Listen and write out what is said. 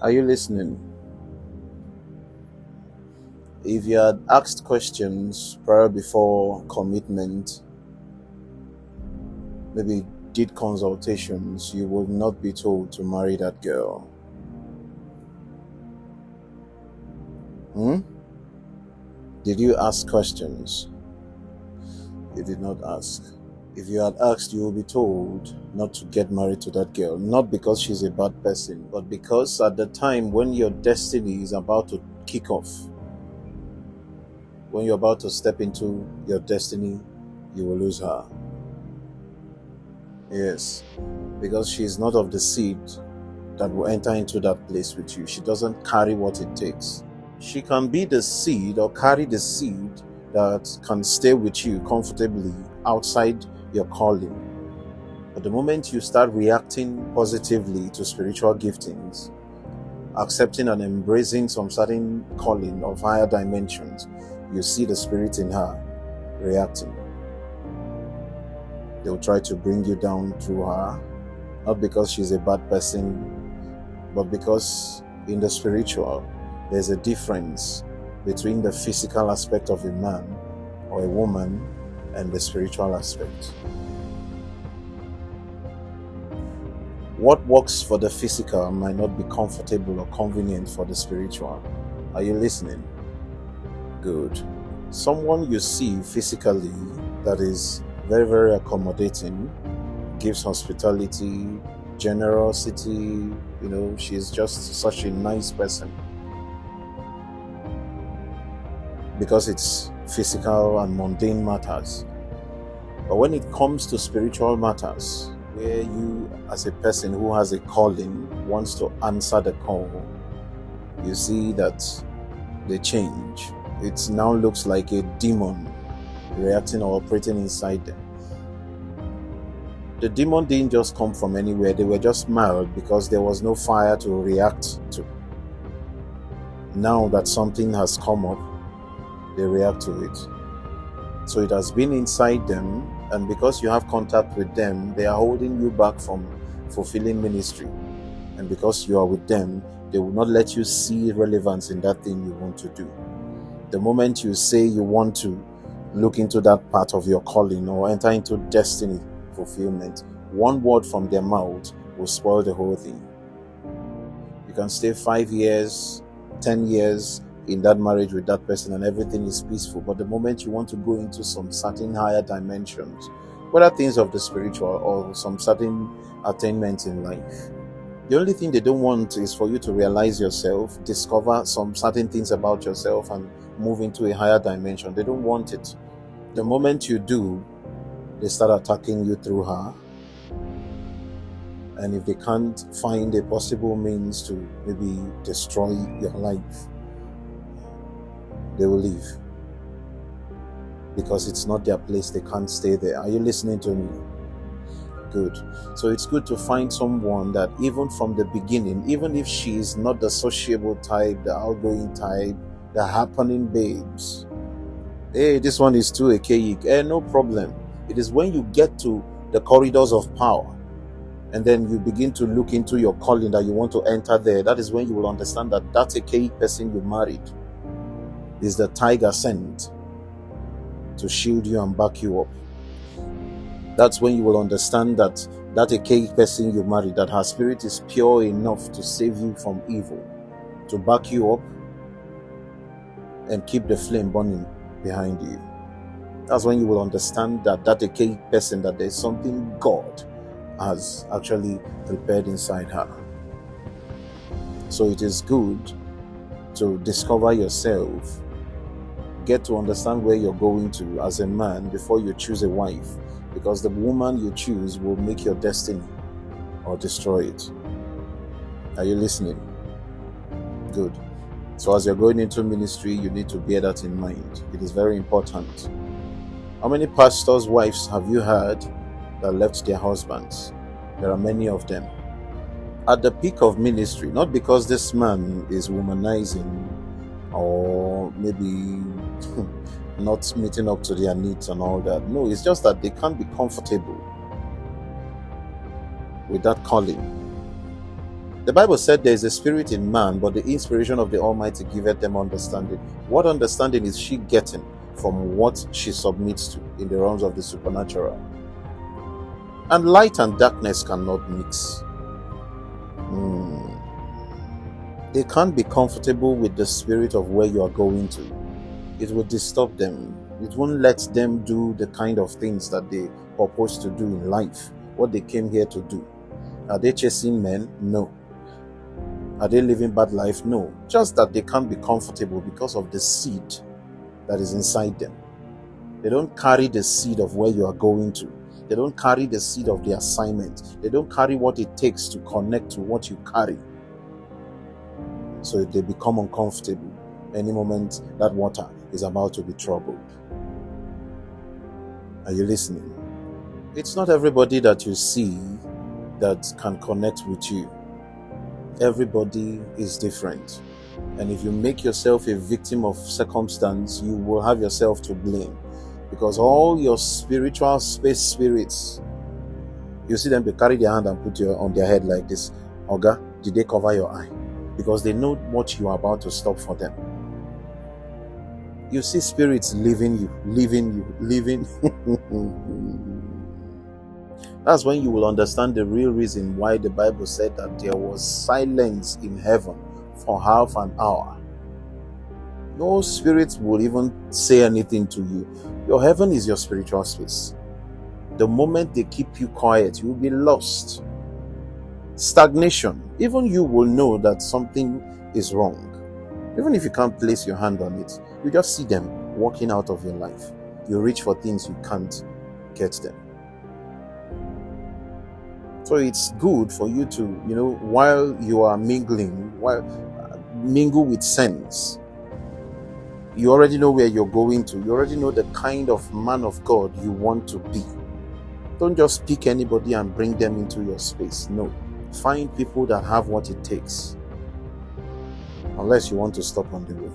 Are you listening? If you had asked questions prior before commitment, maybe did consultations, you would not be told to marry that girl. Hmm? Did you ask questions? You did not ask. If you had asked, you will be told not to get married to that girl. Not because she's a bad person, but because at the time when your destiny is about to kick off, when you're about to step into your destiny, you will lose her. Yes, because she is not of the seed that will enter into that place with you. She doesn't carry what it takes. She can be the seed or carry the seed that can stay with you comfortably outside your calling. But the moment you start reacting positively to spiritual giftings, accepting and embracing some certain calling of higher dimensions, you see the spirit in her reacting. They'll try to bring you down through her, not because she's a bad person, but because in the spiritual, there's a difference between the physical aspect of a man or a woman and the spiritual aspect. What works for the physical might not be comfortable or convenient for the spiritual. Are you listening? Good. Someone you see physically that is very, very accommodating, gives hospitality, generosity, she's just such a nice person. Because it's physical and mundane matters. But when it comes to spiritual matters, where you as a person who has a calling wants to answer the call, you see that they change. It now looks like a demon reacting or operating inside them. The demon didn't just come from anywhere. They were just mild because there was no fire to react to. Now that something has come up, they react to it. So it has been inside them, and because you have contact with them, they are holding you back from fulfilling ministry. And because you are with them, they will not let you see relevance in that thing you want to do. The moment you say you want to look into that part of your calling or enter into destiny fulfillment, one word from their mouth will spoil the whole thing. You can stay 5 years, 10 years in that marriage with that person and everything is peaceful, but the moment you want to go into some certain higher dimensions, whether things of the spiritual or some certain attainments in life, the only thing they don't want is for you to realize yourself, discover some certain things about yourself and move into a higher dimension. They don't want it. The moment you do, they start attacking you through her. And if they can't find a possible means to maybe destroy your life, they will leave. Because it's not their place, they can't stay there. Are you listening to me? Good. So it's good to find someone that even from the beginning, even if she is not the sociable type, the outgoing type, the happening babes, hey, this one is too archaic, no problem. It is when you get to the corridors of power and then you begin to look into your calling that you want to enter there, that is when you will understand that that archaic person you married is the tiger sent to shield you and back you up. That's when you will understand that that archaic person you married, that her spirit is pure enough to save you from evil, to back you up and keep the flame burning behind you. That's when you will understand that that archaic person, that there's something God has actually prepared inside her. So it is good to discover yourself, get to understand where you're going to as a man before you choose a wife, because the woman you choose will make your destiny or destroy it. Are you listening? Good. So as you're going into ministry, you need to bear that in mind. It is very important. How many pastors' wives have you heard that left their husbands? There are many of them. At the peak of ministry, not because this man is womanizing or maybe not meeting up to their needs and all that. No, it's just that they can't be comfortable with that calling. The Bible said there is a spirit in man, but the inspiration of the Almighty giveth them understanding. What understanding is she getting from what she submits to in the realms of the supernatural? And light and darkness cannot mix. They can't be comfortable with the spirit of where you are going to. It will disturb them. It won't let them do the kind of things that they purpose to do in life, what they came here to do. Are they chasing men? No. Are they living bad life? No. Just that they can't be comfortable because of the seed that is inside them. They don't carry the seed of where you are going to. They don't carry the seed of the assignment. They don't carry what it takes to connect to what you carry. So they become uncomfortable any moment that water is about to be troubled. Are you listening? It's not everybody that you see that can connect with you. Everybody is different. And if you make yourself a victim of circumstance, you will have yourself to blame. Because all your spiritual space spirits, you see them, they carry their hand and put on their head like this. Oga, did they cover your eye? Because they know what you are about to stop for them. You see spirits leaving you. That's when you will understand the real reason why the Bible said that there was silence in heaven for half an hour. No spirits will even say anything to you. Your heaven is your spiritual space. The moment they keep you quiet, you will be lost. Stagnation. Even you will know that something is wrong. Even if you can't place your hand on it, you just see them walking out of your life. You reach for things, you can't get them. So it's good for you to, while you are mingle with sense. You already know where you're going to. You already know the kind of man of God you want to be. Don't just pick anybody and bring them into your space. No. Find people that have what it takes. Unless you want to stop on the way.